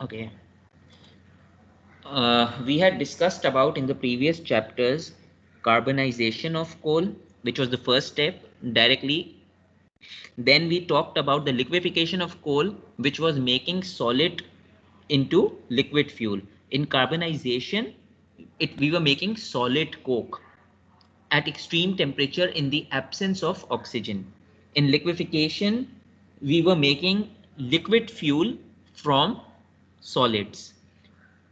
Okay. We had discussed about in the previous chapters carbonization of coal, which was the first step directly. Then we talked about the liquefaction of coal, which was making solid into liquid fuel. In carbonization, we were making solid coke at extreme temperature in the absence of oxygen. In liquefaction, we were making liquid fuel from solids.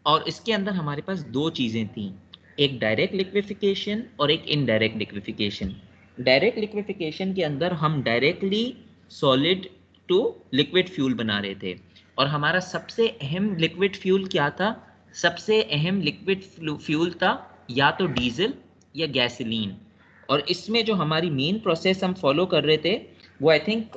और इसके अंदर हमारे पास दो चीज़ें थी, एक direct liquefaction और एक इनडायरेक्ट लिक्विफिकेशन। डायरेक्ट लिक्विफिकेशन के अंदर हम directly solid to liquid fuel बना रहे थे, और हमारा सबसे अहम लिक्विड फ्यूल क्या था? सबसे अहम लिक्विड फ्यूल था या तो डीजल या गैसोलीन। और इसमें जो हमारी मेन प्रोसेस हम फॉलो कर रहे थे वो आई थिंक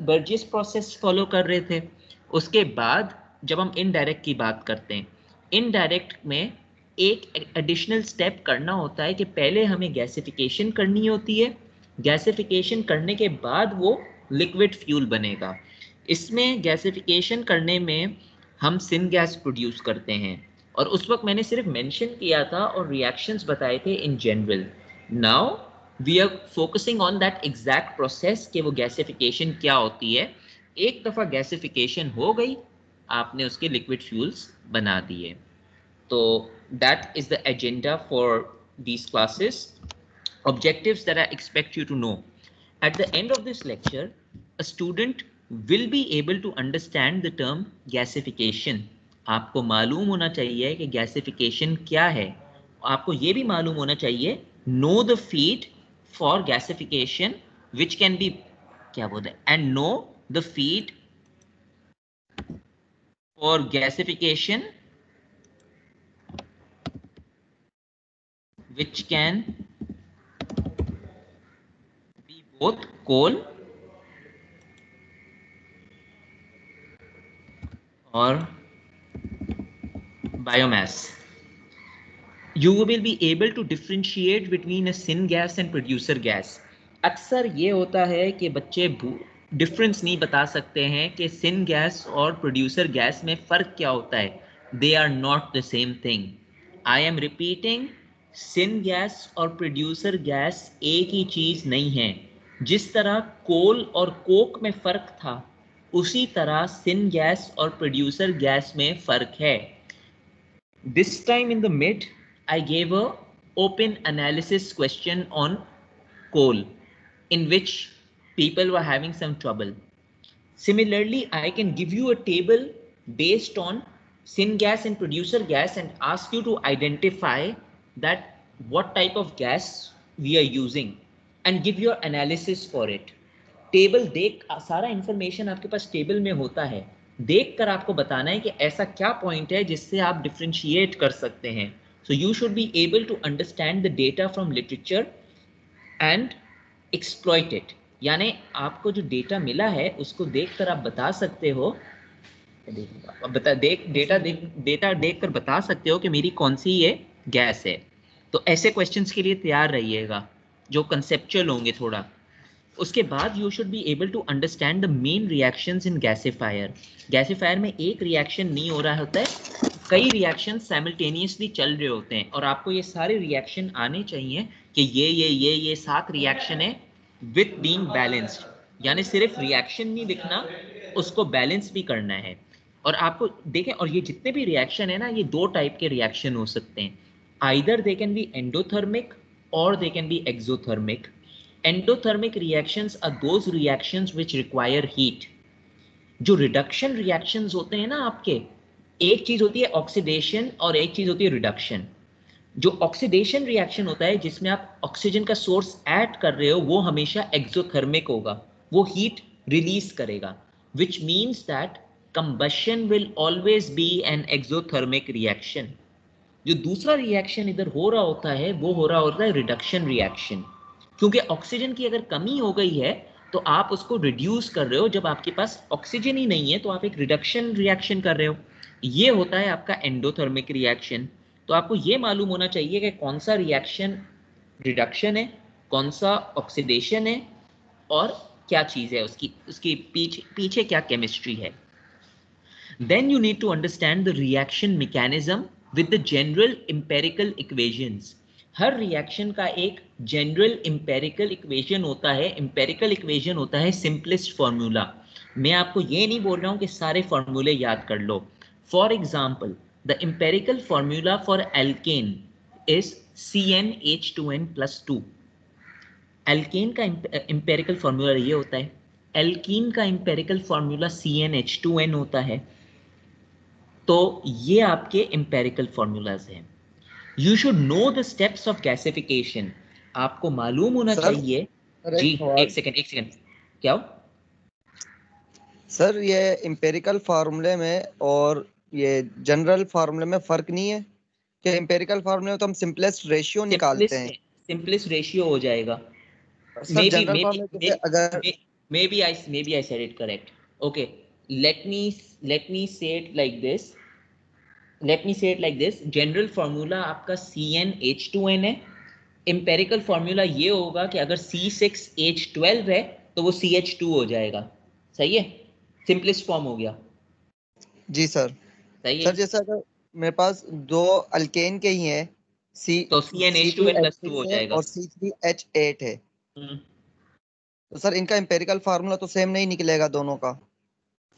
बर्जियस प्रोसेस फॉलो कर रहे थे। उसके बाद जब हम इनडायरेक्ट की बात करते हैं, इनडायरेक्ट में एक एडिशनल स्टेप करना होता है कि पहले हमें गैसिफिकेशन करनी होती है, गैसिफिकेशन करने के बाद वो लिक्विड फ्यूल बनेगा। इसमें गैसिफिकेशन करने में हम सिन गैस प्रोड्यूस करते हैं, और उस वक्त मैंने सिर्फ मेंशन किया था और रिएक्शंस बताए थे in general. Now we are focusing on that exact process कि वो गैसिफिकेशन क्या होती है। एक दफ़ा गैसिफिकेशन हो गई, आपने उसके लिक्विड फ्यूल्स बना दिए। तो that is the agenda for these classes. Objectives that I expect you to know. At the end of this lecture, a student will be able to understand the term gasification. आपको मालूम होना चाहिए कि gasification क्या है। आपको ये भी मालूम होना चाहिए know the feed for gasification which can be क्या बोलते हैं, and know the feed for gasification which can be both coal or biomass. You will be able to differentiate between a syngas and producer gas. अक्सर ये होता है कि बच्चे difference नहीं बता सकते हैं कि सिन गैस और प्रोड्यूसर गैस में फ़र्क क्या होता है। They are not the same thing. I am repeating, syn gas और प्रोड्यूसर गैस एक ही चीज़ नहीं है। जिस तरह कोल और कोक में फ़र्क था, उसी तरह सिन गैस और प्रोड्यूसर गैस में फ़र्क है। This time in the mid, I gave a open analysis question on coal, in which people were having some trouble. Similarly, I can give you a table based on syngas and producer gas and ask you to identify that what type of gas we are using and give your analysis for it. Table देख, सारा information आपके पास table में होता है, देख कर आपको बताना है कि ऐसा क्या पॉइंट है जिससे आप डिफ्रेंशिएट कर सकते हैं। So you should be able to understand the data from literature and exploit it. यानी आपको जो डेटा मिला है उसको देखकर आप बता सकते हो, डेटा देखकर बता सकते हो कि मेरी कौन सी ये गैस है। तो ऐसे क्वेश्चंस के लिए तैयार रहिएगा जो कंसेप्चुअल होंगे थोड़ा। उसके बाद you should be able to understand the main reactions in gasifier. Gasifier में एक रिएक्शन नहीं हो रहा होता है, कई रिएक्शन साइमल्टेनियसली चल रहे होते हैं, और आपको ये सारे रिएक्शन आने चाहिए कि ये 7 रिएक्शन है विथ बीइंग बैलेंस्ड। यानी सिर्फ रिएक्शन नहीं लिखना, उसको बैलेंस भी करना है। और आपको देखें, और ये जितने भी रिएक्शन है ना, ये दो टाइप के रिएक्शन हो सकते हैं। Either they can be endothermic और they can be exothermic. Endothermic reactions are those reactions which require heat. जो रिडक्शन रिएक्शंस होते हैं ना आपके, एक चीज होती है ऑक्सीडेशन और एक चीज होती है रिडक्शन। जो ऑक्सीडेशन रिएक्शन होता है जिसमें आप ऑक्सीजन का सोर्स ऐड कर रहे हो, वो हमेशा एक्सोथर्मिक होगा, वो हीट रिलीज करेगा, which means that combustion will always be N exothermic reaction. जो दूसरा रिएक्शन इधर हो रहा होता है वो हो रहा होता है रिडक्शन रिएक्शन, क्योंकि ऑक्सीजन की अगर कमी हो गई है तो आप उसको रिड्यूस कर रहे हो। जब आपके पास ऑक्सीजन ही नहीं है तो आप एक रिडक्शन रिएक्शन कर रहे हो। ये होता है आपका एंडोथर्मिक रिएक्शन। तो आपको ये मालूम होना चाहिए कि कौन सा रिएक्शन रिडक्शन है, कौन सा ऑक्सीडेशन है, और क्या चीज़ है उसकी उसकी पीछे क्या केमिस्ट्री है। Then you need to understand the reaction mechanism with the general empirical equations. Her reaction का एक जनरल एम्पेरिकल इक्वेशन होता है. एम्पेरिकल इक्वेशन होता है सिंपलेस्ट फॉर्मूला. मैं आपको ये नहीं बोल रहा हूं कि सारे फॉर्मूले याद कर लो. For example, the empirical formula for alkane is CnH2n+2. Alkane का एम्पेरिकल फॉर्मूला ये होता है. एल्कीन का एम्पेरिकल फॉर्मूला CnH2n होता है. तो ये आपके एम्पेरिकल फॉर्मूलाज हैं. You should know the steps of gasification. आपको मालूम होना चाहिए. जी एक सेकंड क्या हो? सर ये एम्पेरिकल फार्मूले में और ये जनरल फार्मूले में फर्क नहीं है कि एम्पेरिकल फार्मूले में तो हम सिंपलेस्ट रेशियो निकालते हैं. सिंपलेस्ट रेशियो हो जाएगा. सर जनरल फार्मूले अगर maybe I said it correct. Okay, let me say it like this. General formula आपका CnH2n है. एम्पेरिकल फार्मूला ये होगा कि अगर C6H12 है तो वो CH2 हो जाएगा. सही है? सिंपलेस्ट फॉर्म हो गया. जी सर. सही है सर. जैसे अगर मेरे पास दो अल्केन के ही हैं, तो CnH2n+2 हो जाएगा और C3H8 है. तो सर इनका एम्पेरिकल फार्मूला तो सेम नहीं निकलेगा दोनों का.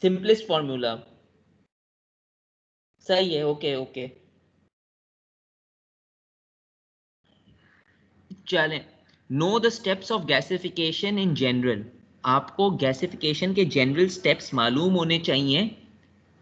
Simplest formula. सही है. ओके चलें. Know the steps of gasification in general. आपको गैसिफिकेशन के जनरल स्टेप्स मालूम होने चाहिए,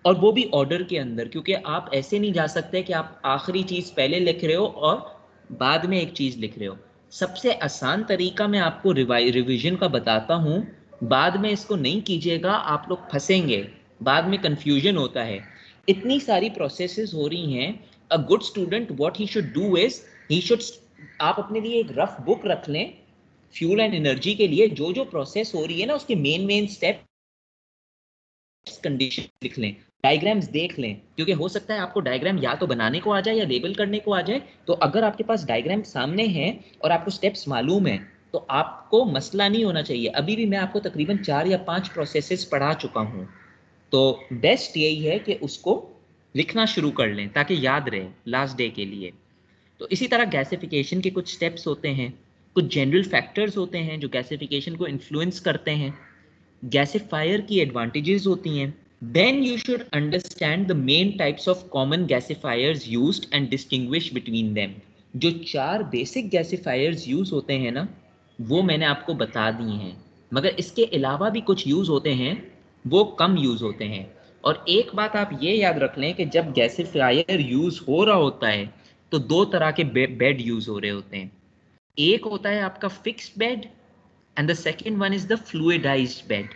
और वो भी ऑर्डर के अंदर, क्योंकि आप ऐसे नहीं जा सकते कि आप आखिरी चीज पहले लिख रहे हो और बाद में एक चीज लिख रहे हो. सबसे आसान तरीका मैं आपको रिवीजन का बताता हूं. बाद में इसको नहीं कीजिएगा, आप लोग फंसेंगे, बाद में कंफ्यूजन होता है. इतनी सारी प्रोसेसेस हो रही हैं. A good student what he should do is he should, आप अपने लिए एक रफ बुक रख लें फ्यूल एंड एनर्जी के लिए. जो जो प्रोसेस हो रही है ना उसके मेन स्टेप कंडीशन लिख लें, डायग्राम्स देख लें, क्योंकि हो सकता है आपको डायग्राम या तो बनाने को आ जाए या लेबल करने को आ जाए. तो अगर आपके पास डायग्राम सामने है और आपको स्टेप्स मालूम है तो आपको मसला नहीं होना चाहिए. अभी भी मैं आपको तकरीबन 4 या 5 प्रोसेसेस पढ़ा चुका हूं. तो बेस्ट यही है कि उसको लिखना शुरू कर लें ताकि याद रहे लास्ट डे के लिए. तो इसी तरह गैसिफिकेशन के कुछ स्टेप्स होते हैं, कुछ जनरल फैक्टर्स होते हैं जो गैसिफिकेशन को इन्फ्लुएंस करते हैं. गैसिफायर की एडवांटेजेस होती हैं. Then you should understand the main types of common gasifiers used and distinguish between them. जो 4 बेसिक गैसिफायर्स यूज होते हैं ना, वो मैंने आपको बता दिए हैं, मगर इसके अलावा भी कुछ यूज होते हैं, वो कम यूज होते हैं. और एक बात आप ये याद रख लें कि जब गैसिफायर यूज हो रहा होता है तो 2 तरह के बेड यूज हो रहे होते हैं. एक होता है आपका fixed bed and the second one is the fluidized bed.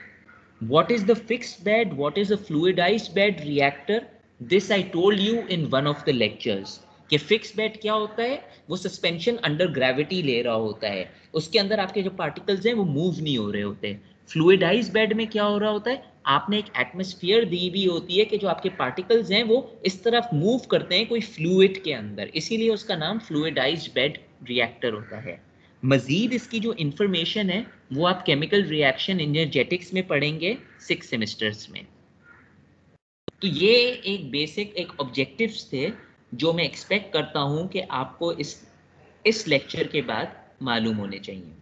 What is the fixed bed? What is a fluidized bed reactor? This I told you in one of the lectures. कि fix bed क्या होता है? वो suspension under gravity ले रहा होता है, उसके अंदर आपके जो पार्टिकल्स हैं वो मूव नहीं हो रहे होते. फ्लूइडाइज बेड में क्या हो रहा होता है? आपने एक एटमॉस्फेयर दी हुई होती है कि जो आपके पार्टिकल्स हैं वो इस तरफ मूव करते हैं कोई फ्लूइड के अंदर, इसीलिए उसका नाम फ्लूइडाइज बेड रिएक्टर होता है. मजीद इसकी जो इंफॉर्मेशन है वो आप केमिकल रिएक्शन एनर्जेटिक्स में पढ़ेंगे 6 सेमेस्टर्स में. तो ये एक बेसिक एक ऑब्जेक्टिव्स थे जो मैं एक्सपेक्ट करता हूं कि आपको इस लेक्चर के बाद मालूम होने चाहिए.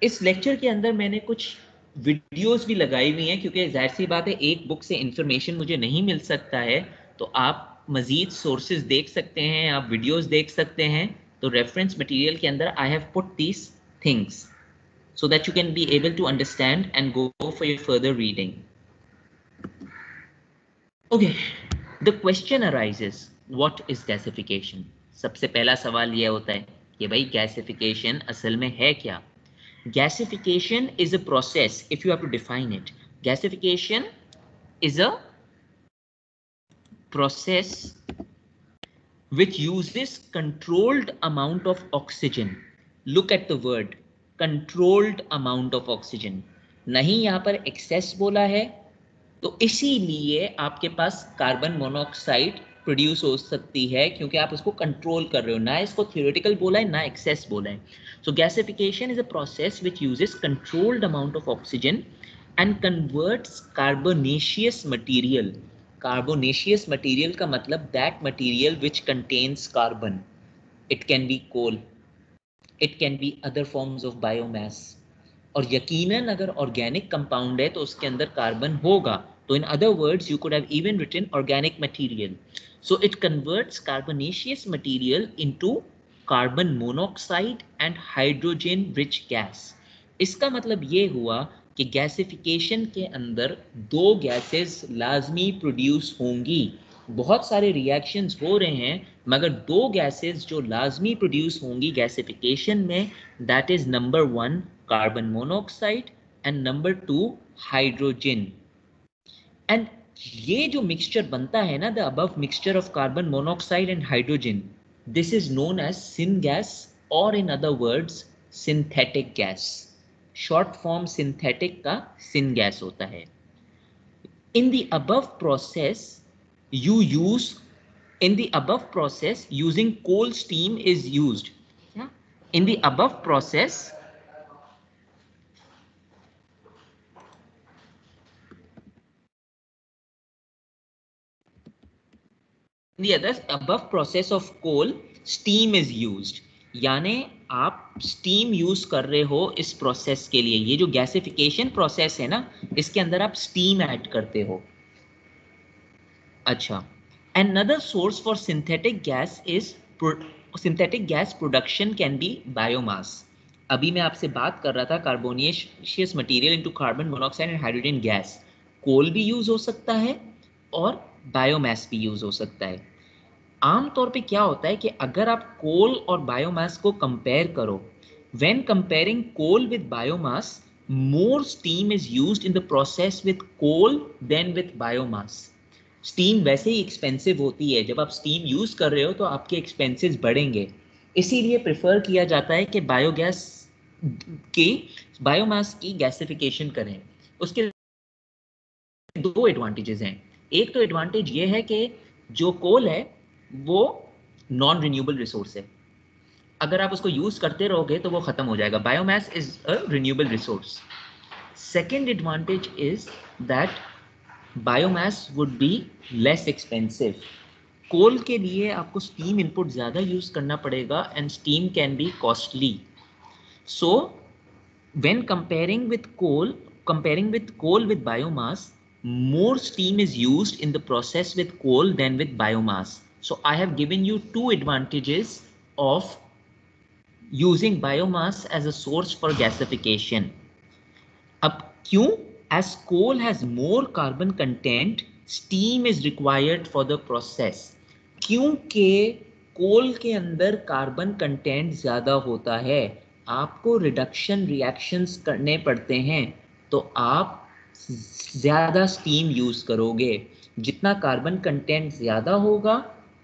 इस लेक्चर के अंदर मैंने कुछ वीडियोस भी लगाई हुई हैं, क्योंकि जाहिर सी बात है एक बुक से इंफॉर्मेशन मुझे नहीं मिल सकता है, तो आप मजीद सोर्सेज देख सकते हैं, आप वीडियोस देख सकते हैं. तो रेफरेंस मटेरियल के अंदर I have put these things so that you can be able to understand and go for your further reading. Okay, the question arises, what is gasification? सबसे पहला सवाल यह होता है कि भाई गैसिफिकेशन असल में है क्या? Gasification is a process, if you have to define it. Gasification is a process which uses controlled amount of oxygen. Look at the word controlled amount of oxygen. नहीं यहाँ पर एक्सेस बोला है, तो इसीलिए आपके पास कार्बन मोनोऑक्साइड प्रोड्यूस हो सकती है, क्योंकि आप उसको कंट्रोल कर रहे हो. ना इसको थियोरेटिकल बोला है ना एक्सेस बोला है. So gasification is a process which uses controlled amount of oxygen and converts carbonaceous material. Carbonaceous material का मतलब that material which contains carbon. It can be coal, it can be other forms of biomass. और यकीनन अगर organic compound है तो उसके अंदर carbon होगा. तो in other words you could have even written organic material. So it converts carbonaceous material into carbon monoxide and hydrogen rich gas. इसका मतलब ये हुआ कि गैसिफिकेशन के अंदर दो गैसेस लाजमी प्रोड्यूस होंगी. बहुत सारे रिएक्शंस हो रहे हैं मगर दो गैसेस जो लाजमी प्रोड्यूस होंगी गैसिफिकेशन में, that is number 1 carbon monoxide and number 2 hydrogen. And ये जो मिक्सचर बनता है ना, the above mixture of carbon monoxide and hydrogen, this is known as syngas, or in other words synthetic gas. short form synthetic का syngas होता है. In the above process you use, in the above process using coal steam is used. In the above process the other above process of coal steam is used. यानी आप steam use कर रहे हो इस process के लिए. ये जो gasification process है ना, इसके अंदर आप steam add करते हो. अच्छा, another source for synthetic gas is synthetic gas production can be biomass. अभी मैं आपसे बात कर रहा था carbonaceous material into carbon monoxide and hydrogen gas. कोल भी यूज हो सकता है और बायोमास भी यूज हो सकता है. आमतौर पे क्या होता है कि अगर आप कोल और बायोमास को कंपेयर करो, when comparing coal with biomass, more steam is used in the process with coal than with biomass. Steam वैसे ही एक्सपेंसिव होती है, जब आप स्टीम यूज कर रहे हो तो आपके एक्सपेंसेस बढ़ेंगे, इसीलिए प्रेफर किया जाता है कि बायोगैस की, बायोमास की गैसिफिकेशन करें. उसके दो एडवांटेजेस हैं. एक तो एडवांटेज ये है कि जो कोल है वो नॉन रिन्यूएबल रिसोर्स है, अगर आप उसको यूज करते रहोगे तो वो खत्म हो जाएगा. Biomass is a renewable resource. Second advantage is that biomass would be less expensive. Coal के लिए आपको स्टीम इनपुट ज्यादा यूज करना पड़ेगा and steam can be costly. So when comparing with coal with biomass, more steam is used in the process with coal than with biomass. So I have given you two advantages of using biomass as a source for gasification. अब क्यों? As coal has more carbon content, steam is required for the process. क्योंकि कोल के अंदर carbon content ज्यादा होता है, आपको reduction reactions करने पड़ते हैं, तो आप ज्यादा स्टीम यूज करोगे. जितना कार्बन कंटेंट ज्यादा होगा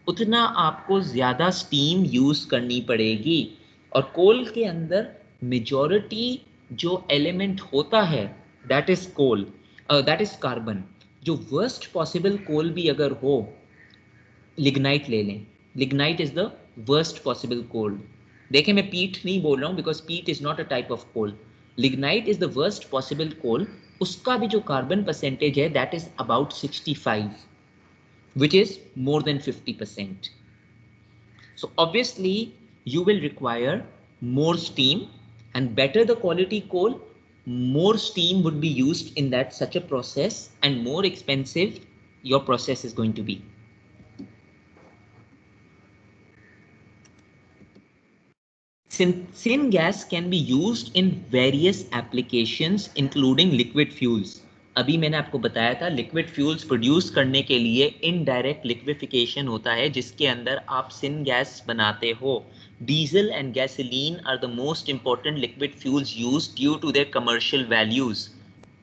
उतना आपको ज्यादा स्टीम यूज करनी पड़ेगी. और कोल के अंदर मेजॉरिटी जो एलिमेंट होता है that is coal, that is carbon. जो वर्स्ट पॉसिबल कोल भी अगर हो, लिग्नाइट ले लें, lignite is the worst possible coal. देखें मैं पीट नहीं बोल रहा हूं because peat is not a type of coal. Lignite is the worst possible coal. उसका भी जो कार्बन परसेंटेज है that is about 65, which is more than 50%. So obviously you will require more steam, and better the quality coal, more steam would be used in that such a process, and more expensive your process is going to be. Syngas can be used in various applications including liquid fuels. अभी मैंने आपको बताया था liquid fuels produce करने के लिए indirect liquefaction होता है जिसके अंदर आप सिनगैस बनाते हो. Diesel and gasoline are the most important liquid fuels used due to their commercial values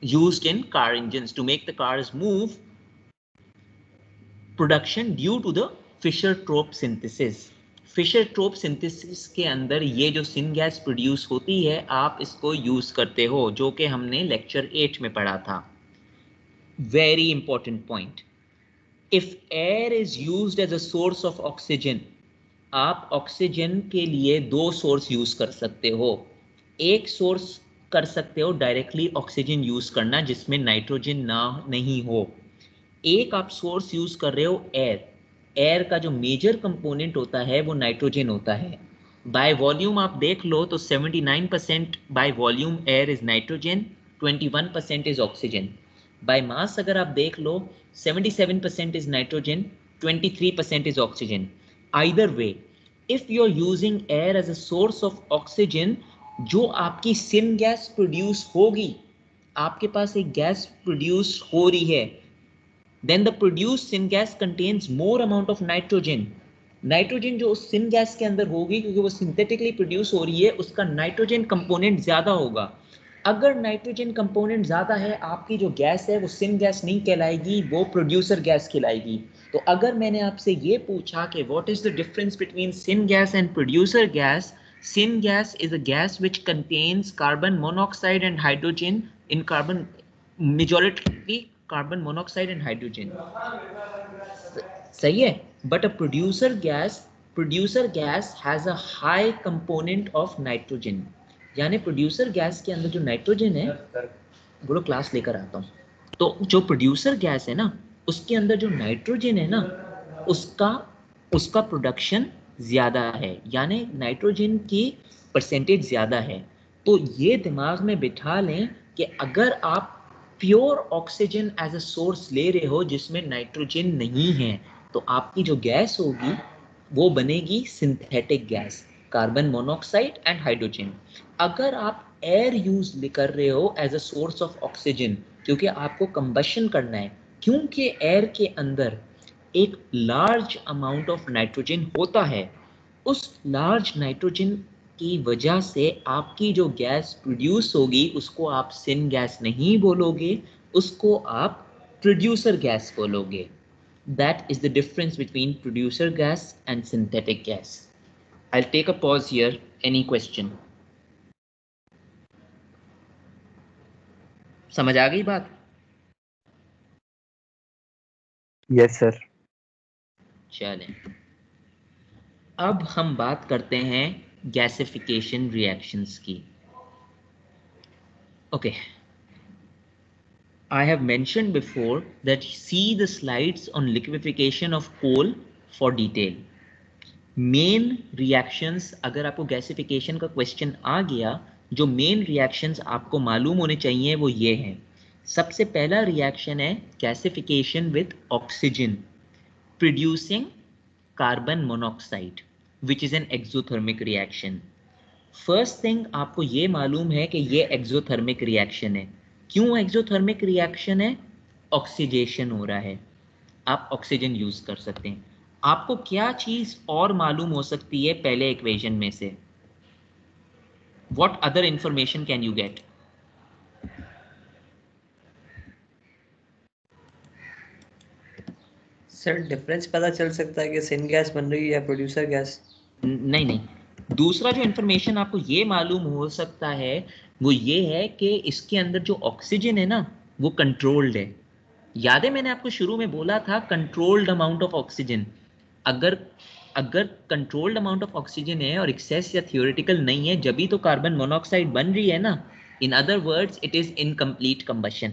used in car engines to make the cars move. Production due to the Fischer-Tropsch synthesis. Fischer-Tropsch synthesis के अंदर ये जो syngas produce होती है आप इसको use करते हो, जो कि हमने लेक्चर 8 में पढ़ा था. Very important point. If air is used as a source of oxygen, आप ऑक्सीजन के लिए दो सोर्स यूज कर सकते हो. एक सोर्स कर सकते हो डायरेक्टली ऑक्सीजन यूज करना जिसमें नाइट्रोजन ना नहीं हो। एक आप सोर्स यूज कर रहे हो एयर, एयर का जो मेजर कंपोनेंट होता है वो नाइट्रोजन होता है। बाय वॉल्यूम आप देख लो तो 79% by volume air is nitrogen, 21% is oxygen. By mass अगर आप देख लो 77% is nitrogen, 23% is oxygen. Either way if you are using air as a source of oxygen, जो आपकी सिन गैस प्रोड्यूस होगी, आपके पास एक गैस प्रोड्यूस हो रही है, then the produced syngas contains more amount of nitrogen। Nitrogen जो उस सिन गैस के अंदर होगी, क्योंकि वो सिंथेटिकली प्रोड्यूस हो रही है, उसका नाइट्रोजन कंपोनेंट ज्यादा होगा। अगर नाइट्रोजन कंपोनेंट ज्यादा है, आपकी जो गैस है वो सिन गैस नहीं कहलाएगी, वो प्रोड्यूसर गैस कहलाएगी। तो अगर मैंने आपसे ये पूछा कि what is the difference between syn gas and producer gas, syn gas is a gas which contains carbon monoxide and hydrogen in carbon, majority carbon monoxide and hydrogen। सही है। But a producer gas has a high component of nitrogen. यानी producer gas के अंदर जो nitrogen है, बोलो class लेकर आता हूँ, तो जो प्रोड्यूसर गैस है ना, उसके अंदर जो नाइट्रोजन है ना, उसका उसका प्रोडक्शन ज्यादा है, यानी नाइट्रोजन की परसेंटेज ज्यादा है। तो ये दिमाग में बिठा लें कि अगर आप pure oxygen as a source ले रहे हो जिसमें नाइट्रोजन नहीं है, तो आपकी जो गैस होगी वो बनेगी synthetic gas, carbon monoxide and hydrogen. अगर आप एयर यूज कर रहे हो as a source of oxygen, क्योंकि आपको कंबशन करना है, क्योंकि एयर के अंदर एक लार्ज अमाउंट ऑफ नाइट्रोजन होता है, उस लार्ज नाइट्रोजन की वजह से आपकी जो गैस प्रोड्यूस होगी उसको आप सिन गैस नहीं बोलोगे, उसको आप प्रोड्यूसर गैस बोलोगे। That is the difference between producer gas and synthetic gas. I'll take a pause here. Any question? समझ आ गई बात? Yes sir. चलें, अब हम बात करते हैं गैसिफिकेशन रिएक्शंस की। Okay, I have mentioned before that see the slides on liquefaction of coal for detail. Main reactions, अगर आपको गैसिफिकेशन का क्वेश्चन आ गया, जो मेन रिएक्शंस आपको मालूम होने चाहिए वो ये हैं। सबसे पहला रिएक्शन है gasification with oxygen producing carbon monoxide which is an exothermic reaction. First thing आपको ये मालूम है कि ये एक्सोथर्मिक रिएक्शन है। क्यों एक्सोथर्मिक रिएक्शन है? ऑक्सीडेशन हो रहा है, आप ऑक्सीजन यूज कर सकते हैं। आपको क्या चीज और मालूम हो सकती है पहले इक्वेशन में से? What other information can you get? Sir difference पता चल सकता है कि सिन गैस बन रही है या प्रोड्यूसर गैस? नहीं नहीं, दूसरा जो इंफॉर्मेशन आपको ये मालूम हो सकता है वो ये है कि इसके अंदर जो ऑक्सीजन है ना वो कंट्रोल्ड है। याद है मैंने आपको शुरू में बोला था कंट्रोल्ड अमाउंट ऑफ ऑक्सीजन। अगर अगर कंट्रोल्ड अमाउंट ऑफ ऑक्सीजन है और एक्सेस या थियोरेटिकल नहीं है, जब भी तो कार्बन मोनोऑक्साइड बन रही है ना। In other words it is incomplete combustion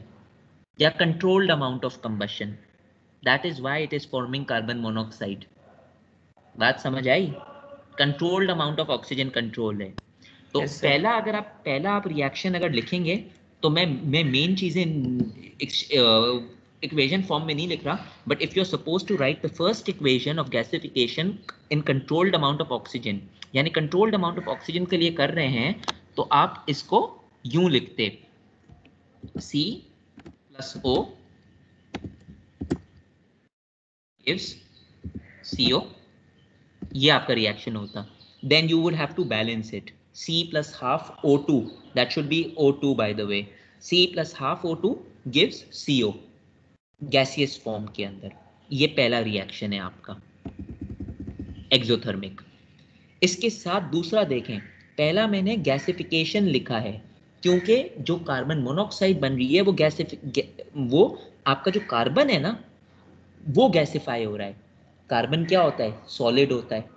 या controlled amount of combustion, that is why it is forming carbon monoxide. बात समझ आई? Controlled amount of oxygen control है। तो Yes, sir. पहला आप रिएक्शन अगर लिखेंगे तो मैं मेन चीजें इक्वेशन फॉर्म में नहीं लिख रहा, but if you are suppose to write the first equation of gasification in controlled amount of oxygen, यानी कंट्रोल्ड अमाउंट ऑफ ऑक्सीजन के लिए कर रहे हैं, तो आप इसको यूं लिखते C plus O gives CO, ये आपका रिएक्शन होता। Then you would have to balance it. C plus half O2, that should be O2 by the way. C plus half O2 gives CO, gaseous form के अंदर। ये पहला reaction है आपका exothermic. इसके साथ दूसरा देखें, पहला मैंने गैसिफिकेशन लिखा है क्योंकि जो कार्बन मोनोऑक्साइड बन रही है वो आपका जो कार्बन है ना वो गैसिफाई हो रहा है। कार्बन क्या होता है? सॉलिड होता है।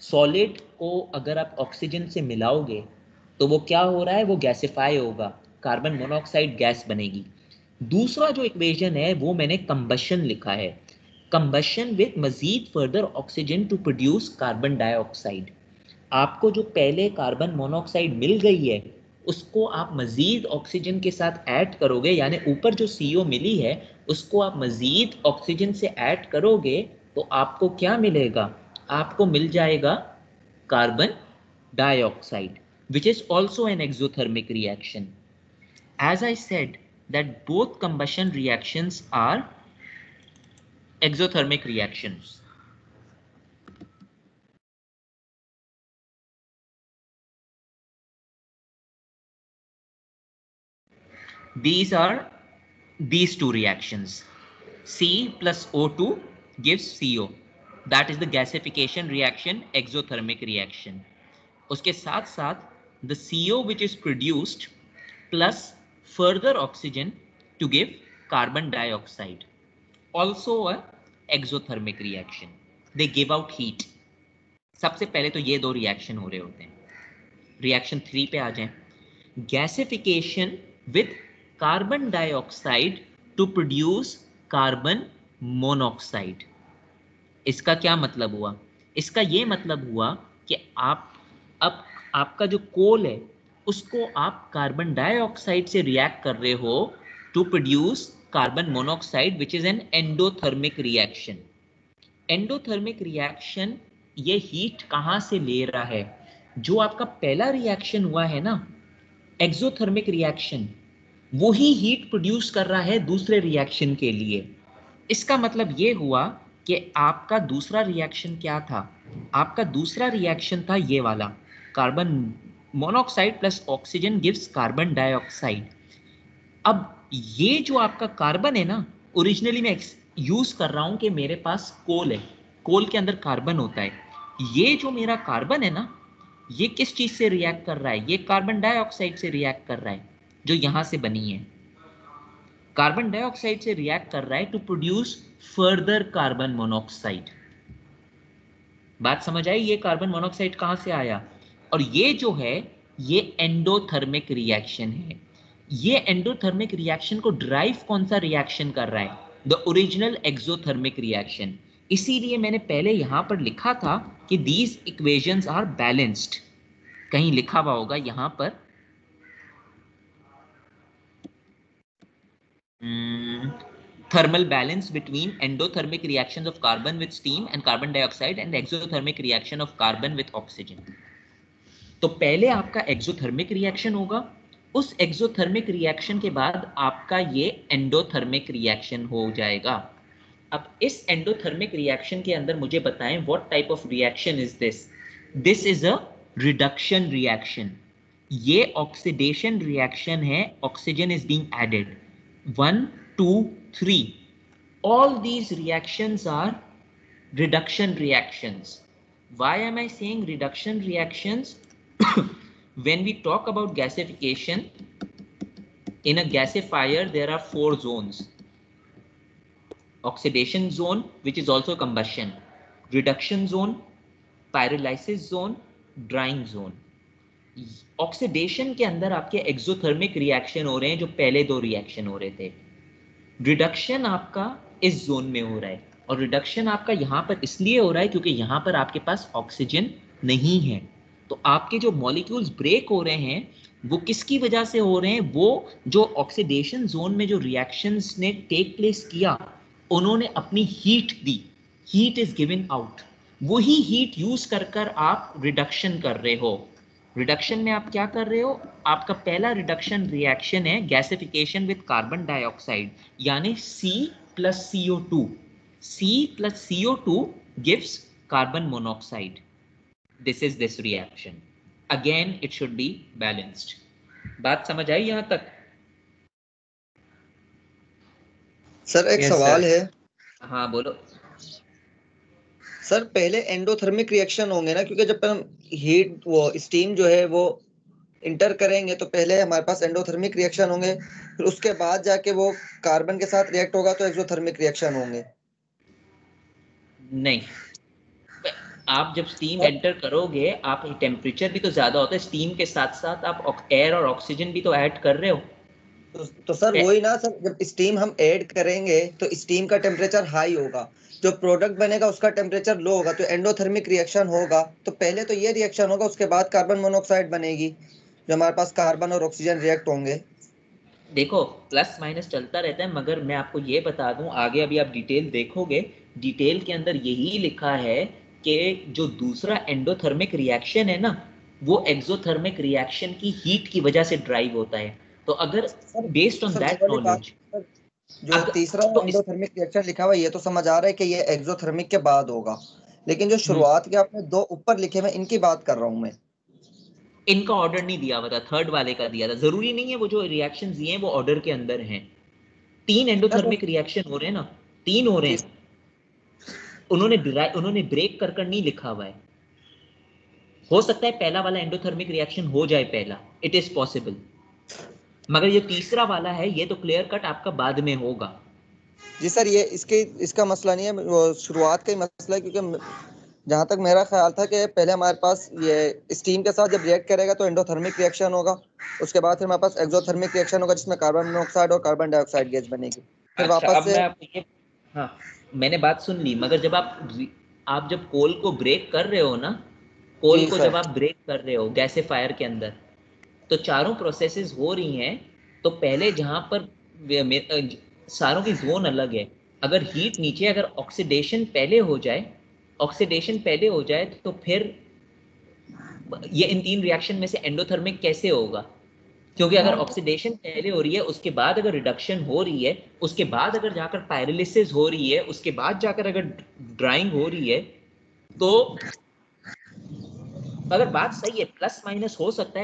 सॉलिड को अगर आप ऑक्सीजन से मिलाओगे तो वो क्या हो रहा है, वो गैसिफाई होगा, कार्बन मोनोऑक्साइड गैस बनेगी। दूसरा जो इक्वेशन है वो मैंने कंबशन लिखा है, कंबशन विद मजीद further oxygen to produce carbon dioxide. आपको जो पहले कार्बन मोनोऑक्साइड मिल गई है उसको आप मजीद ऑक्सीजन के साथ ऐड करोगे, यानी ऊपर जो CO मिली है उसको आप मजीद ऑक्सीजन से ऐड करोगे तो आपको क्या मिलेगा, आपको मिल जाएगा carbon dioxide, which is also an exothermic reaction. As I said that both combustion reactions are exothermic reactions. These are these two reactions. C plus O2 gives CO. That is the gasification reaction, exothermic reaction. उसके साथ साथ the CO which is produced plus further oxygen to give carbon dioxide. Also a exothermic reaction. They give out heat. सबसे पहले तो ये दो reaction हो रहे होते हैं। रिएक्शन 3 पे आ जाएं। Gasification with carbon dioxide to produce carbon monoxide. इसका क्या मतलब हुआ, इसका ये मतलब हुआ कि आप अब आपका जो कोल है उसको आप कार्बन डाइऑक्साइड से रिएक्ट कर रहे हो to produce carbon monoxide which is an endothermic reaction. Endothermic reaction ये हीट कहां से ले रहा है, जो आपका पहला रिएक्शन हुआ है ना एक्सोथर्मिक रिएक्शन, वही हीट प्रोड्यूस कर रहा है दूसरे रिएक्शन के लिए। इसका मतलब ये हुआ कि आपका दूसरा रिएक्शन क्या था, आपका दूसरा रिएक्शन था ये वाला, carbon monoxide plus oxygen gives carbon dioxide. अब ये जो आपका कार्बन है ना, ओरिजिनली मैं यूज कर रहा हूं कि मेरे पास कोल है, कोल के अंदर कार्बन होता है, ये जो मेरा कार्बन है ना ये किस चीज से रिएक्ट कर रहा है, ये कार्बन डाइऑक्साइड से रिएक्ट कर रहा है जो यहां से बनी है, कार्बन डाइऑक्साइड से रिएक्ट कर रहा है to produce further carbon monoxide. बात समझ आई, ये कार्बन मोनोऑक्साइड कहां से आया, और ये जो है ये एंडोथर्मिक रिएक्शन है। ये एंडोथर्मिक रिएक्शन को ड्राइव कौन सा रिएक्शन कर रहा है, द ओरिजिनल एक्सोथर्मिक रिएक्शन। इसीलिए मैंने पहले यहां पर लिखा था कि दीज इक्वेशंस आर बैलेंस्ड, कहीं लिखा हुआ होगा यहां पर thermal balance between endothermic reactions of carbon with steam and carbon dioxide and exothermic reaction of carbon with oxygen. तो पहले आपका एक्सोथर्मिक रिएक्शन होगा, उस एक्सोथर्मिक रिएक्शन के बाद आपका ये एंडोथर्मिक रिएक्शन हो जाएगा। अब इस एंडोथर्मिक रिएक्शन के अंदर मुझे बताएं what type of reaction is this. This is a reduction reaction, ये ऑक्सीडेशन रिएक्शन है, oxygen is being added 1 2 3, all these reactions are reduction reactions. Why am I saying reduction reactions? When we talk about gasification, in a gasifier there are 4 zones: oxidation zone, which is also combustion, reduction zone, pyrolysis zone, drying zone. Oxidation के अंदर आपके exothermic reaction हो रहे हैं, जो पहले दो reaction हो रहे थे। रिडक्शन आपका इस जोन में हो रहा है, और रिडक्शन आपका यहां पर इसलिए हो रहा है क्योंकि यहां पर आपके पास ऑक्सीजन नहीं है। तो आपके जो मॉलिक्यूल्स ब्रेक हो रहे हैं वो किसकी वजह से हो रहे हैं, वो जो ऑक्सीडेशन जोन में जो रिएक्शंस ने टेक प्लेस किया उन्होंने अपनी heat the, heat is given out, वही हीट यूज कर आप रिडक्शन कर रहे हो। रिडक्शन में आप क्या कर रहे हो, आपका पहला रिडक्शन रिएक्शन है गैसिफिकेशन विद कार्बन डाइऑक्साइड, यानी C plus CO2. C plus CO2 gives carbon monoxide. This is this reaction. Again, it should be balanced. बात समझ आई यहां तक? सर एक सवाल है। हाँ बोलो। सर पहले एंडोथर्मिक रिएक्शन होंगे ना, क्योंकि जब हम हीट वो स्टीम जो है वो इंटर करेंगे तो पहले हमारे पास एंडोथर्मिक रिएक्शन होंगे, फिर उसके बाद जाके वो कार्बन के साथ रिएक्ट होगा तो एक्सोथर्मिक रिएक्शन होंगे। नहीं, आप जब स्टीम एंटर करोगे, आप टेम्परेचर भी तो ज्यादा होता है, स्टीम के साथ साथ आप एयर और ऑक्सीजन भी तो ऐड कर रहे हो। तो सर वही ना सर, जब स्टीम हम ऐड करेंगे तो स्टीम का टेम्परेचर हाई होगा, जो प्रोडक्ट बनेगा उसका टेम्परेचर लो होगा, तो एंडोथर्मिक रिएक्शन होगा। तो पहले तो ये रिएक्शन होगा, उसके बाद कार्बन मोनोऑक्साइड बनेगी, जो हमारे पास कार्बन और ऑक्सीजन रिएक्ट होंगे। देखो प्लस माइनस चलता रहता है, मगर मैं आपको ये बता दूं, आगे अभी आप डिटेल देखोगे, डिटेल के अंदर यही लिखा है कि जो दूसरा एंडोथर्मिक रिएक्शन है ना, वो एक्सोथर्मिक रिएक्शन की हीट की वजह से ड्राइव होता है। तो अगर सर बेस्ड ऑन सर वो दैट वाली बात, नॉलेज, सर जो अगर तीसरा तो इस एंडोथर्मिक रिएक्शन लिखा हुआ है, ये तो समझ आ रहा है कि ये एक्सोथर्मिक के बाद होगा, लेकिन जो हम्म, शुरुआत के आपने दो ऊपर लिखे हुए इनकी बात कर रहा हूँ मैं। इनका ऑर्डर नहीं दिया हुआ था, थर्ड वाले का दिया था। जरूरी नहीं है वो जो रिएक्शन दिए हैं वो ऑर्डर के अंदर हैं। 3 सर वो एंडोथर्मिक रिएक्शन हो रहे हैं ना, 3 हो रहे जी हैं। उन्होंने ब्रेक कर कर नहीं लिखा हुआ है। हो सकता है पहला वाला एंडोथर्मिक रिएक्शन हो जाए पहला, इट इज पॉसिबल, मगर ये तीसरा वाला है, ये तो क्लियर कट आपका बाद में होगा। जी सर, ये इसका मसला नहीं है, वो शुरुआत का ही मसला है, क्योंकि जहां तक मेरा ख्याल था कि पहले हमारे पास ये स्टीम के साथ जब रिएक्ट करेगा तो एंडोथर्मिक रिएक्शन होगा, उसके बाद फिर हमारे पास एक्सोथर्मिक रिएक्शन होगा जिसमें कार्बन मोनोऑक्साइड और कार्बन डाइऑक्साइड गैस बनेगी, फिर अच्छा, वापस अब से। मैं आपको ये, हाँ, मैंने बात सुन ली, मगर जब आप जब कोल को ब्रेक कर रहे हो ना, कोल जी को सर। जब आप ब्रेक कर रहे हो गैसीफायर के अंदर, तो चारों प्रोसेसेस हो रही हैं। तो पहले जहां पर सारों की जोन अलग है, अगर हीट नीचे, अगर ऑक्सीडेशन पहले हो जाए, ऑक्सीडेशन पहले हो जाए तो फिर ये इन 3 रिएक्शन में से एंडोथर्मिक कैसे होगा? क्योंकि अगर ऑक्सीडेशन पहले हो रही है, उसके बाद अगर रिडक्शन हो रही है, उसके बाद अगर जाकर पायरोलिसिस हो रही है, उसके बाद जाकर अगर ड्राइंग हो रही है, तो अगर बात सही है, प्लस माइनस हो सकता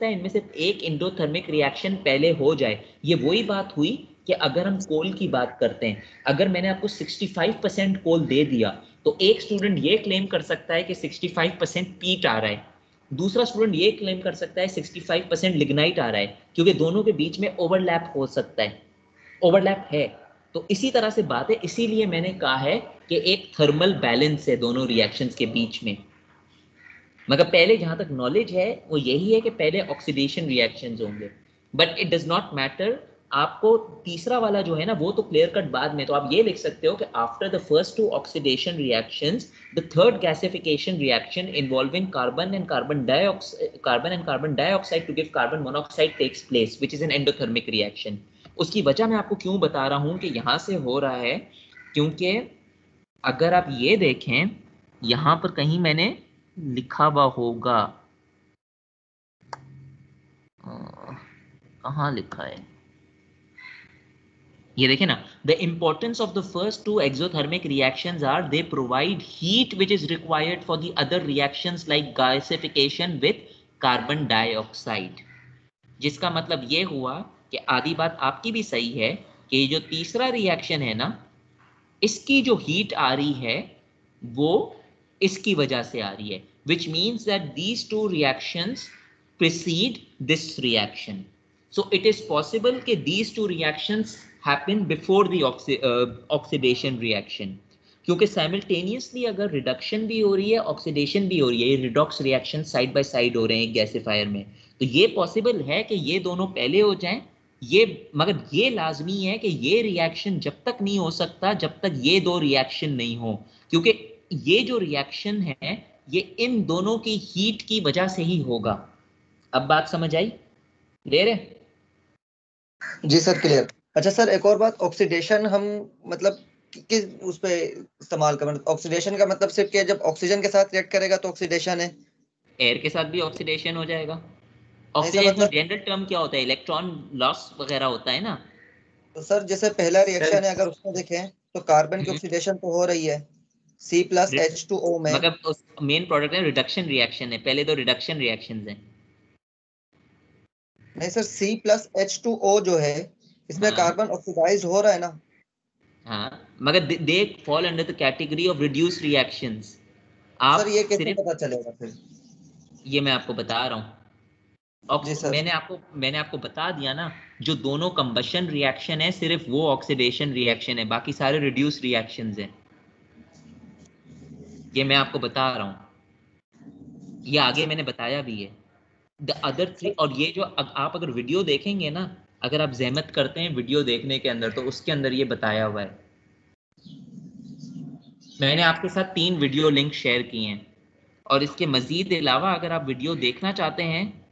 है इनमें से एक एंडोथर्मिक रिएक्शन पहले हो जाए। ये वही बात हुई कि अगर हम कोल की बात करते हैं, अगर मैंने आपको 65% कोल दे दिया, तो एक स्टूडेंट ये क्लेम कर सकता है कि 65% पीट आ रहा है, दूसरा स्टूडेंट ये क्लेम कर सकता है 65% लिग्नाइट आ रहा है, क्योंकि दोनों के बीच में ओवरलैप हो सकता है, ओवरलैप है। तो इसी तरह से बात है, इसीलिए मैंने कहा है कि एक थर्मल बैलेंस है दोनों रिएक्शंस के बीच में। मगर पहले जहां तक नॉलेज है वो यही है कि पहले ऑक्सीडेशन रिएक्शंस होंगे, but it does not matter. आपको तीसरा वाला जो है ना, वो तो क्लियर कट बाद में, तो आप ये लिख सकते हो कि after the first 2 oxidation reactions, the third gasification reaction involving carbon and carbon dioxide to give carbon monoxide takes place, which is an endothermic reaction. उसकी वजह मैं आपको क्यों बता रहा हूं कि यहां से हो रहा है, क्योंकि अगर आप ये देखें, यहां पर कहीं मैंने लिखा हुआ होगा, कहाँ लिखा है, ये देखें ना, the importance of the first 2 exothermic reactions are they provide heat which is required for the other reactions like gasification with carbon dioxide. जिसका मतलब ये हुआ कि आधी बात आपकी भी सही है कि जो तीसरा रिएक्शन है ना, इसकी जो हीट आ रही है वो इसकी वजह से आ रही है, which means that these two reactions precede this reaction. So it is possible that these two reactions happen before the oxidation reaction, क्योंकि साइमल्टेनियसली अगर रिडक्शन भी हो रही है, ऑक्सीडेशन भी हो रही है, ये redox reaction side by side हो रहे हैं गैसीफायर में, तो ये पॉसिबल है कि ये दोनों पहले हो जाएं। ये, मगर ये लाजमी है कि ये रिएक्शन जब तक नहीं हो सकता जब तक ये दो रिएक्शन नहीं हो, क्योंकि ये जो रिएक्शन है ये इन दोनों की हीट की वजह से ही होगा। अब बात समझ आई? क्लियर है? जी सर क्लियर। अच्छा सर, एक और बात, ऑक्सीडेशन हम मतलब किस उस पे इस्तेमाल कर, मतलब ऑक्सीडेशन का मतलब सिर्फ क्या, जब ऑक्सीजन के साथ रिएक्ट करेगा तो ऑक्सीडेशन है? एयर के साथ भी ऑक्सीडेशन हो जाएगा। नहीं सर, ऑक्सीडेशन मतलब जनरल टर्म क्या होता है? इलेक्ट्रॉन लॉस वगैरह होता है ना। तो सर जैसे पहला सर रिएक्शन है, अगर उसमें देखें तो कार्बन की ऑक्सीडेशन तो हो रही है C+H2O में। मतलब उस मेन प्रोडक्ट है, रिडक्शन रिएक्शन है, पहले तो रिडक्शन रिएक्शंस हैं। नहीं सर, C+H2O जो है इसमें हाँ कार्बन ऑक्सीडाइज हो रहा है ना? हाँ, मगर they fall under the category of reduce reactions. Sir आप ये कैसे सिर्फ, पता चलेगा फिर? ये मैं आपको बता रहा हूँ, जी सर। मैंने आपको बता दिया ना, जो दोनों कंबशन रिएक्शन है सिर्फ वो ऑक्सीडेशन रिएक्शन है, बाकी सारे रिड्यूस रिएक्शंस हैं। ये मैं आपको बता रहा हूँ, ये आगे मैंने बताया भी है। द अदर थ्री, और ये जो आप अगर वीडियो देखेंगे ना, अगर आप जहमत करते हैं वीडियो देखने के अंदर, तो उसके अंदर ये बताया हुआ है। मैंने आपके साथ 3 वीडियो लिंक शेयर किए हैं, और इसके मजीद अलावा अगर आप वीडियो देखना चाहते हैं,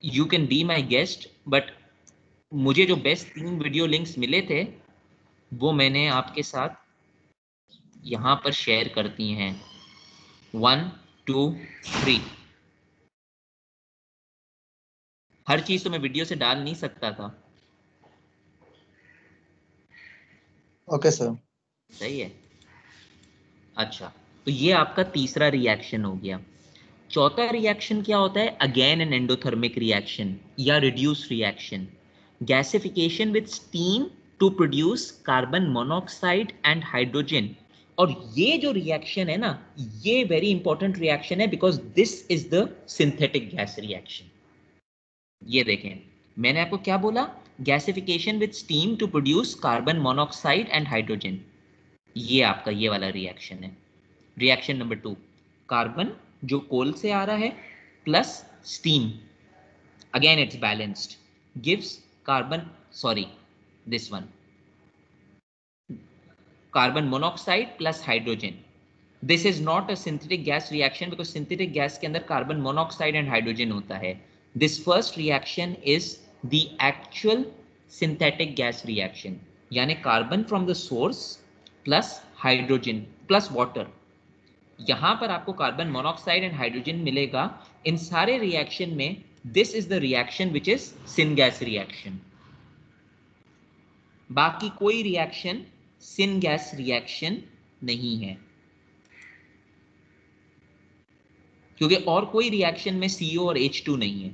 you can be my guest, but मुझे जो बेस्ट 3 वीडियो लिंक्स मिले थे वो मैंने आपके साथ यहाँ पर शेयर करती हैं। 1 2 3। हर चीज तो मैं वीडियो से डाल नहीं सकता था। Okay sir. सही है। अच्छा, तो ये आपका तीसरा रिएक्शन हो गया। चौथा रिएक्शन क्या होता है? अगेन एन एंडोथर्मिक रिएक्शन या reduce reaction, gasification with steam to produce carbon monoxide and hydrogen. और ये जो रिएक्शन है ना, ये वेरी इंपॉर्टेंट रिएक्शन है, because this is the synthetic gas reaction. ये देखें, मैंने आपको क्या बोला? Gasification with steam to produce carbon monoxide and hydrogen. ये आपका ये वाला रिएक्शन है। रिएक्शन नंबर 2, कार्बन जो कोल से आ रहा है plus steam, again it's balanced, gives carbon, sorry this one, carbon monoxide plus hydrogen. This is not a synthetic gas reaction, because synthetic gas के अंदर कार्बन मोनोऑक्साइड एंड हाइड्रोजन होता है। This first reaction is the actual synthetic gas reaction, यानी carbon from the source plus hydrogen plus water. यहां पर आपको carbon monoxide and hydrogen मिलेगा। इन सारे रिएक्शन में this is the reaction which is syn gas reaction. बाकी कोई reaction syn gas reaction नहीं है, क्योंकि और कोई रिएक्शन में CO और H2 नहीं है।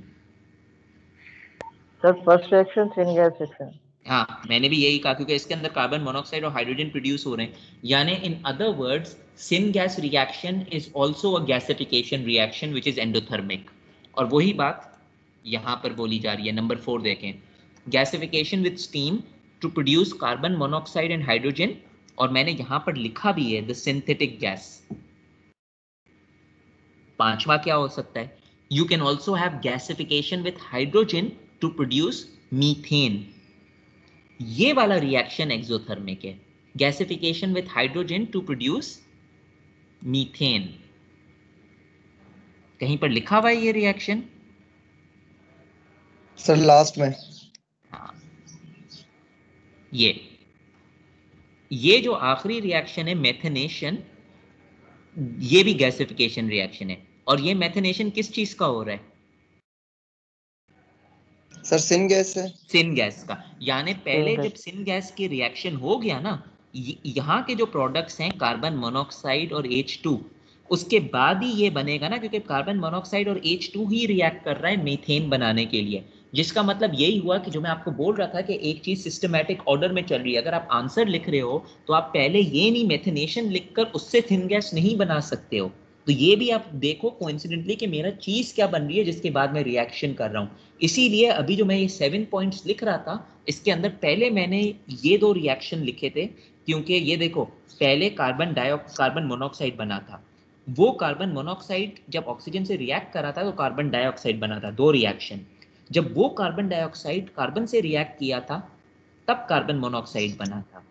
Sir first reaction syn gas reaction. हाँ, मैंने भी यही कहा, क्योंकि इसके अंदर कार्बन मोनोऑक्साइड और हाइड्रोजन प्रोड्यूस हो रहे हैं। यानी इन other words, syn gas reaction is also a gasification reaction which is endothermic. और वही बात यहाँ पर बोली जा रही है। नंबर 4 देखें, gasification with steam to produce carbon monoxide and hydrogen, और मैंने यहाँ पर लिखा भी है द सिंथेटिक गैस। पांचवा क्या हो सकता है? You can also have gasification with hydrogen to produce methane. ये वाला रिएक्शन एक्सोथर्मिक है, gasification with hydrogen to produce methane. कहीं पर लिखा हुआ है ये रिएक्शन? सर लास्ट में। हाँ, ये जो आखिरी रिएक्शन है मेथनेशन, ये भी गैसिफिकेशन रिएक्शन है। और ये मेथनेशन किस चीज का हो रहा है? सर सिन गैस है। सिन गैस का। यानी पहले जब सिन गैस की रिएक्शन हो गया ना, यहाँ के जो प्रोडक्ट्स हैं कार्बन मोनोऑक्साइड और H2, उसके बाद ही ये बनेगा ना, क्योंकि कार्बन मोनोऑक्साइड और H2 ही रिएक्ट कर रहा है मीथेन बनाने के लिए। जिसका मतलब यही हुआ कि जो मैं आपको बोल रहा था कि एक चीज सिस्टमैटिक ऑर्डर में चल रही है। अगर आप आंसर लिख रहे हो तो आप पहले ये नहीं मेथनेशन लिखकर उससे थिन गैस नहीं बना सकते हो। तो ये भी आप देखो कोइंसिडेंटली कि मेरा चीज क्या बन रही है जिसके बाद मैं रिएक्शन कर रहा हूँ। इसीलिए अभी जो मैं ये 7 पॉइंट्स लिख रहा था, इसके अंदर पहले मैंने ये 2 रिएक्शन लिखे थे, क्योंकि ये देखो, पहले कार्बन मोनोऑक्साइड बना था। वो कार्बन मोनोऑक्साइड जब ऑक्सीजन से रिएक्ट करा था तो कार्बन डाइऑक्साइड बना था, 2 रिएक्शन। जब वो कार्बन डाइऑक्साइड कार्बन से रिएक्ट किया था तब कार्बन मोनोऑक्साइड बना था।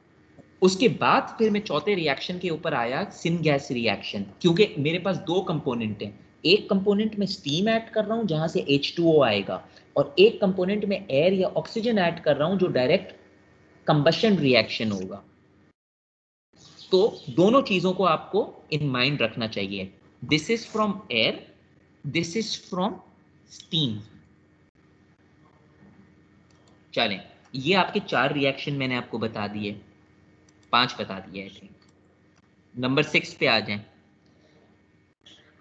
उसके बाद फिर मैं चौथे रिएक्शन के ऊपर आया, सिन गैस रिएक्शन, क्योंकि मेरे पास 2 कंपोनेंट हैं। एक कंपोनेंट में स्टीम ऐड कर रहा हूं जहां से H2O आएगा, और एक कंपोनेंट में एयर या ऑक्सीजन ऐड कर रहा हूं जो डायरेक्ट कंबशन रिएक्शन होगा। तो दोनों चीजों को आपको इन माइंड रखना चाहिए। This is from air, this is from steam. चलें, ये आपके 4 रिएक्शन मैंने आपको बता दिए, 5 बता दिए आई थिंक। नंबर 6 पे आ जाएं,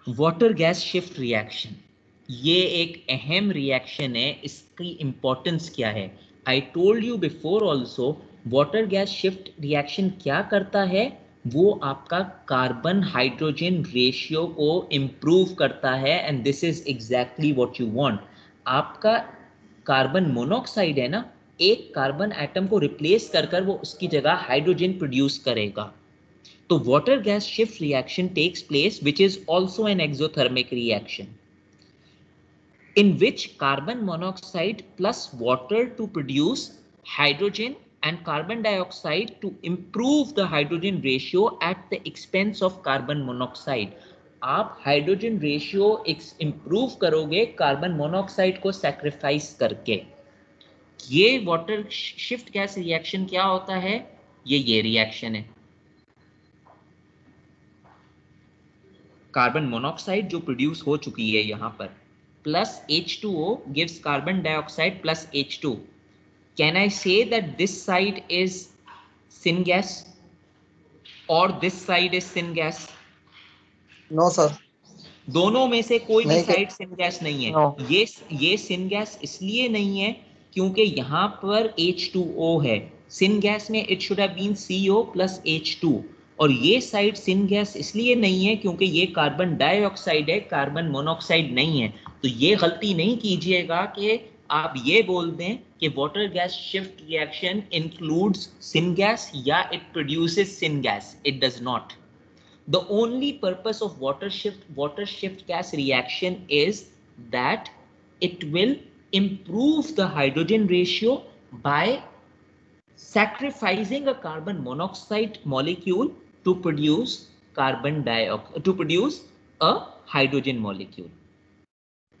वाटर गैस शिफ्ट रिएक्शन। ये एक अहम रिएक्शन है। इसकी इंपॉर्टेंस क्या है? I told you before also, water gas shift reaction क्या करता है? वो आपका कार्बन हाइड्रोजन रेशियो को इंप्रूव करता है, and this is exactly what you want. आपका कार्बन मोनोऑक्साइड है ना, एक कार्बन एटम को रिप्लेस कर वो उसकी जगह हाइड्रोजन प्रोड्यूस करेगा। तो water gas shift reaction takes place, which is also an exothermic reaction, in which carbon monoxide plus water to produce hydrogen and carbon dioxide to improve the hydrogen ratio at the expense of carbon monoxide. आप hydrogen ratio improve करोगे carbon monoxide को sacrifice करके। ये water shift gas reaction क्या होता है? ये reaction है। कार्बन मोनोऑक्साइड जो प्रोड्यूस हो चुकी है यहां पर, plus H2O gives carbon dioxide plus H2. Can I say that this side is syngas or this side is syngas? No sir, दोनों में से कोई भी नहीं साइड सिनगैस नहीं है। नो। ये सिनगैस इसलिए नहीं है क्योंकि यहाँ पर H2O है। सिनगैस में it should have been CO plus H2, और ये साइड सिनगैस इसलिए नहीं है क्योंकि ये कार्बन डाइऑक्साइड है, कार्बन मोनोऑक्साइड नहीं है। तो ये गलती नहीं कीजिएगा कि आप ये बोल दें कि water gas shift reaction includes syngas या it produces syngas. It does not. The only purpose of water shift gas reaction is that it will improve the hydrogen ratio by sacrificing a carbon monoxide molecule to produce a hydrogen molecule.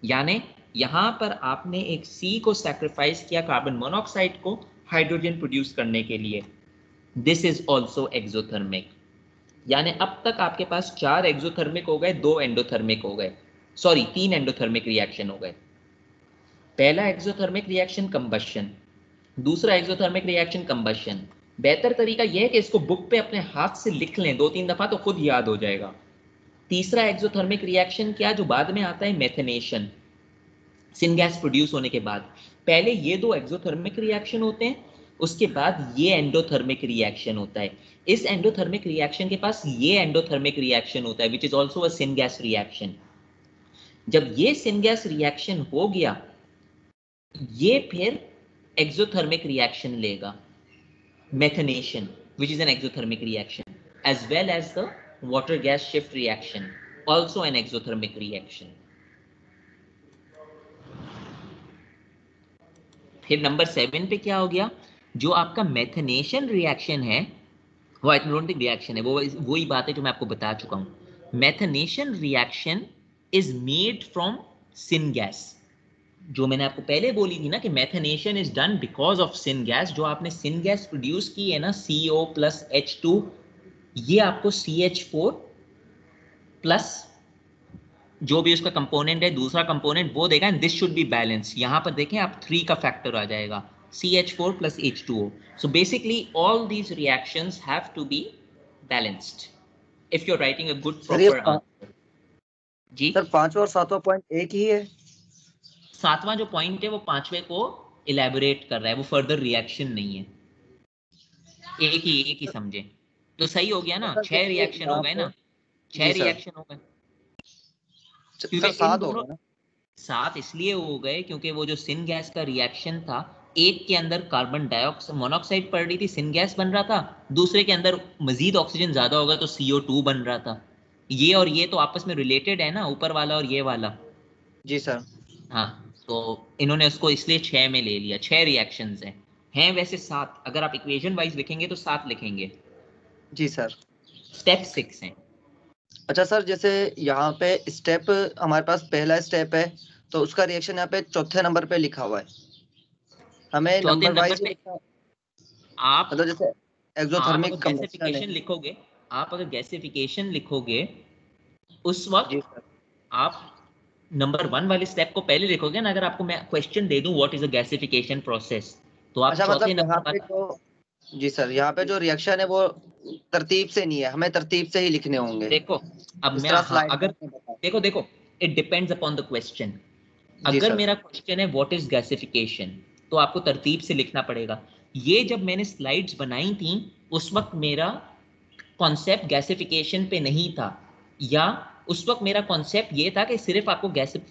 यानी यहां पर आपने एक C को sacrifice किया carbon monoxide को hydrogen produce करने के लिए। This is also exothermic. यानी अब तक आपके पास 4 एक्सोथर्मिक हो गए, 2 एंडोथर्मिक हो गए, सॉरी 3 एंडोथर्मिक रिएक्शन हो गए। पहला एक्सोथर्मिक रिएक्शन कंबशन, दूसरा एक्सोथर्मिक रिएक्शन कंबशन। बेहतर तरीका यह है कि इसको बुक पे अपने हाथ से लिख लें 2-3 दफा तो खुद याद हो जाएगा। तीसरा एक्सोथर्मिक रिएक्शन क्या, जो बाद में आता है, मेथनेशन, सिनगैस प्रोड्यूस होने के बाद। पहले ये 2 एक्सोथर्मिक रिएक्शन होते हैं, उसके बाद ये एंडोथर्मिक रिएक्शन होता है। इस एंडोथर्मिक रिएक्शन के पास ये एंडोथर्मिक रिएक्शन होता है which is also a syngas reaction. जब ये सिनगैस रिएक्शन हो गया, ये फिर एक्सोथर्मिक रिएक्शन लेगा, methanation, which is an exothermic reaction, as well as the water gas shift reaction, also an exothermic reaction. फिर नंबर 7 पे क्या हो गया, जो आपका मेथनेशन रिएक्शन है वो आइसोटोनिक रिएक्शन है, वो वही बात है जो मैं आपको बता चुका हूं। Methanation reaction is made from syngas. जो मैंने आपको पहले बोली थी ना कि methanation is done because of syngas. जो आपने सिनगैस प्रोड्यूस की है ना, CO प्लस H2, ये आपको CH4 प्लस जो भी उसका कंपोनेंट है, दूसरा कंपोनेंट वो देगा, and this should be balance. यहां पर देखें आप 3 का फैक्टर आ जाएगा, CH4 plus H2O. So basically all these reactions have to be balanced if you're writing a good proper answer. जी सर 5वां और 7वां पॉइंट एक ही है। 7वां जो पॉइंट है वो 5वें को इलेबोरेट कर रहा है, वो फर्दर रिएक्शन नहीं है। एक ही समझे तो सही हो गया ना। 6 रिएक्शन हो गए ना, 6 रिएक्शन हो गए। क्योंकि इन दोनों 7 इसलिए हो गए क्योंकि वो जो सिन गैस का रिएक्शन था, एक के अंदर कार्बन डाइऑक्साइड मोनोऑक्साइड पड़ रही थी, सिन गैस बन रहा था, दूसरे के अंदर मजीद ऑक्सीजन ज्यादा होगा तो CO2 बन रहा था। ये और ये तो आपस में रिलेटेड है ना, ऊपर वाला और ये वाला। जी सर। हाँ, तो इन्होंने उसको इसलिए 6 में ले लिया। 6 रिएक्शंस हैं वैसे 7, अगर आप इक्वेशन वाइज लिखेंगे तो 7 लिखेंगे। जी सर। स्टेप 6 है। अच्छा सर, जैसे यहाँ पे स्टेप हमारे पास पहला स्टेप है तो उसका रिएक्शन यहाँ पे चौथे नंबर पे लिखा हुआ है। हमें नंबर वाइज आप मतलब जैसे एक्सोथर्मिक गैसिफिकेशन लिखोगे, आप अगर गैसिफिकेशन लिखोगे उस वक्त आप नंबर 1 वाले स्टेप को पहले लिखोगे ना। अगर आपको मैं क्वेश्चन दे दूं what is a gasification process, तो आप अच्छा, चौथे मतलब यहाँ नंबर पे जो जी सर, यहाँ पे जो रिएक्शन है वो तरतीब से नहीं है, हमें तरतीब से ही लिखने होंगे। देखो अब मैं अगर देखो it depends upon the question. अगर मेरा क्वेश्चन है व्हाट इज गैसिफिकेशन, तो आपको तरतीब से लिखना पड़ेगा। ये जब मैंने स्लाइड्स बनाई थी उस वक्त मेरा कॉन्सेप्ट गैसिफिकेशन पे नहीं था, या उस वक्त मेरा कॉन्सेप्ट ये था कि सिर्फ आपको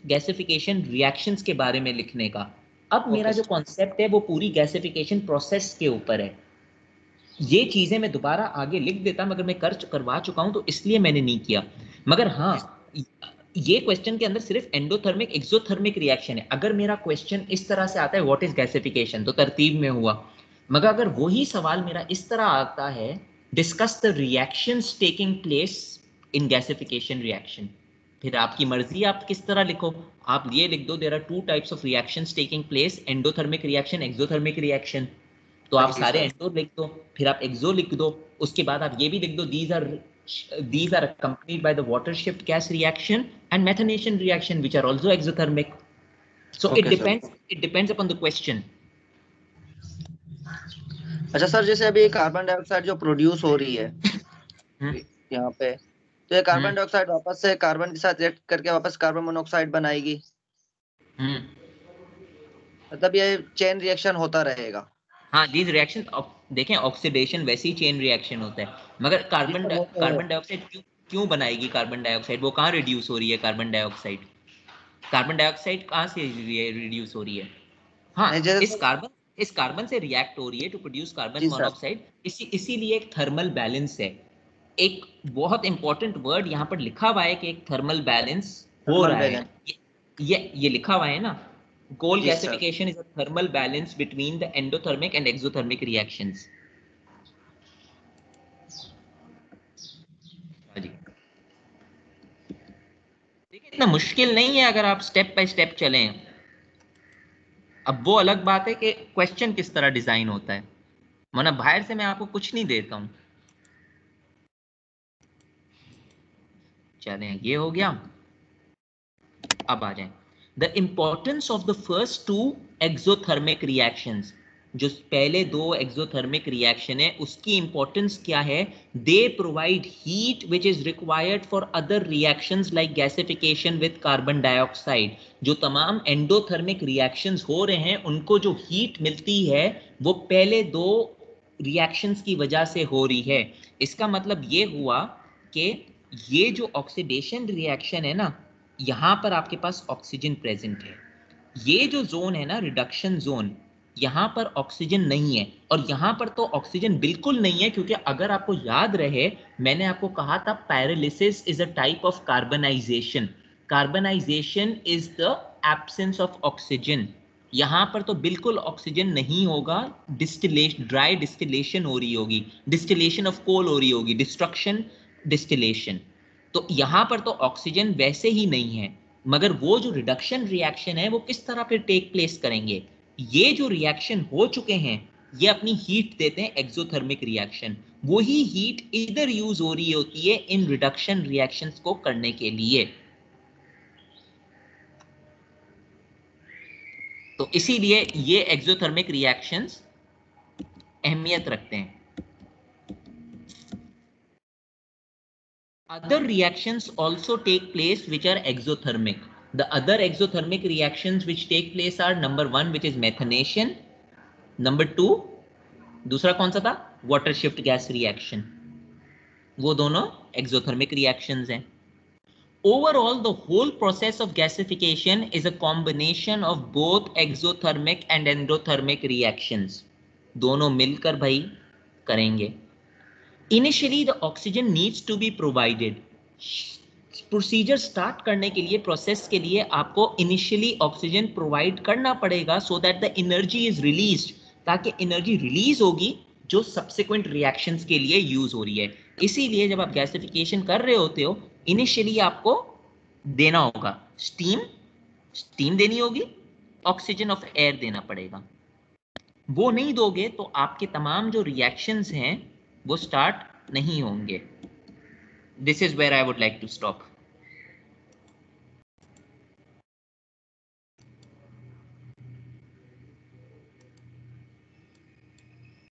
गैसिफिकेशन रिएक्शंस के बारे में लिखने का। अब मेरा जो कॉन्सेप्ट है वो पूरी गैसिफिकेशन प्रोसेस के ऊपर है। ये चीजें मैं दोबारा आगे लिख देता मगर मैं करवा चुका हूं तो इसलिए मैंने नहीं किया। मगर हाँ, ये क्वेश्चन के अंदर सिर्फ एंडोथर्मिक एक्सोथर्मिक रिएक्शन है। अगर मेरा क्वेश्चन इस तरह से आता है व्हाट इज गैसिफिकेशन, तो तरतीब में हुआ। मगर अगर वही सवाल मेरा इस तरह आता है discuss the reactions taking place in gasification reaction, फिर आपकी मर्जी आप किस तरह लिखो। आप ये लिख दो there are two types of reactions taking place, endothermic reaction, exothermic reaction, तो आप सारे एंडो लिख दो, फिर आप एक्सो लिख दो, उसके बाद आप ये भी लिख दो these are accompanied by the water shift gas reaction and methanation reaction which are also exothermic. So Okay, it depends upon the question. अच्छा सर, जैसे अभी कार्बन डाइऑक्साइड जो प्रोड्यूस हो रही है यहाँ पे, तो ये कार्बन डाइऑक्साइड वापस से कार्बन के साथ रिएक्ट करके वापस कार्बन मोनोऑक्साइड बनाएगी, मतलब ये चेन रिएक्शन होता रहेगा। हाँ, these reaction देखें ऑक्सीडेशन वैसे ही चेन रिएक्शन होता है, मगर कार्बन डाइऑक्साइड क्यों बनाएगी कार्बन डाइऑक्साइड? वो कहाँ रिड्यूस हो रही है कार्बन डाइऑक्साइड? कार्बन डाइऑक्साइड कहाँ से रिड्यूस हो रही है? हाँ, इस कार्बन से रिएक्ट हो रही है टू प्रोड्यूस कार्बन मोनोऑक्साइड। इसीलिए एक थर्मल बैलेंस है। एक बहुत इंपॉर्टेंट वर्ड यहाँ पर लिखा हुआ है कि एक थर्मल बैलेंस हो रहा है। ये लिखा हुआ है ना, coal gasification is a thermal balance between the endothermic and exothermic reactions. देखिए इतना मुश्किल नहीं है अगर आप स्टेप बाय स्टेप चलें। अब वो अलग बात है कि क्वेश्चन किस तरह डिजाइन होता है, वरना बाहर से मैं आपको कुछ नहीं देता हूं। चलें, ये हो गया। अब आ जाएं the importance of the first two exothermic reactions. जो पहले दो एक्सोथर्मिक रिएक्शन है उसकी इंपॉर्टेंस क्या है? दे provide heat which is required for other reactions like gasification with carbon dioxide. जो तमाम एंडोथर्मिक रिएक्शंस हो रहे हैं उनको जो हीट मिलती है वो पहले दो रिएक्शंस की वजह से हो रही है। इसका मतलब ये हुआ कि ये जो ऑक्सीडेशन रिएक्शन है ना, यहां पर आपके पास ऑक्सीजन प्रेजेंट है। ये जो जोन है ना रिडक्शन जोन, यहां पर ऑक्सीजन नहीं है, और यहां पर तो ऑक्सीजन बिल्कुल नहीं है, क्योंकि अगर आपको याद रहे मैंने आपको कहा था pyrolysis is a type of carbonization. Carbonization is the absence of oxygen. यहां पर तो बिल्कुल ऑक्सीजन नहीं होगा, डिस्टिलेशन, ड्राई डिस्टिलेशन हो रही होगी, डिस्टिलेशन ऑफ कोल हो रही होगी, डिस्ट्रक्शन डिस्टिलेशन। तो यहां पर तो ऑक्सीजन वैसे ही नहीं है। मगर वो जो रिडक्शन रिएक्शन है वो किस तरह फिर टेक प्लेस करेंगे? ये जो रिएक्शन हो चुके हैं ये अपनी हीट देते हैं एक्सोथर्मिक रिएक्शन। वही हीट इधर यूज हो रही होती है इन रिडक्शन रिएक्शंस को करने के लिए। तो इसीलिए ये एक्सोथर्मिक रिएक्शंस अहमियत रखते हैं। Other reactions also take place which are exothermic. The other exothermic reactions which take place are number 1 which is methanation, number 2 दूसरा कौन सा था? Water shift gas reaction. वो दोनों exothermic reactions हैं। Overall, the whole process of gasification is a combination of both exothermic and endothermic reactions. दोनों मिलकर भाई करेंगे। Initially, the oxygen needs to be provided. Procedure start करने के लिए, प्रोसेस के लिए आपको इनिशियली ऑक्सीजन प्रोवाइड करना पड़ेगा so that the energy is released, ताकि एनर्जी रिलीज होगी जो सब्सिक्वेंट रिएक्शंस के लिए यूज हो रही है। इसीलिए जब आप गैसिफिकेशन कर रहे होते हो इनिशियली आपको देना होगा स्टीम देनी होगी, ऑक्सीजन ऑफ एयर देना पड़ेगा। वो नहीं दोगे तो आपके तमाम जो रिएक्शंस हैं वो स्टार्ट नहीं होंगे। This is where I would like to stop.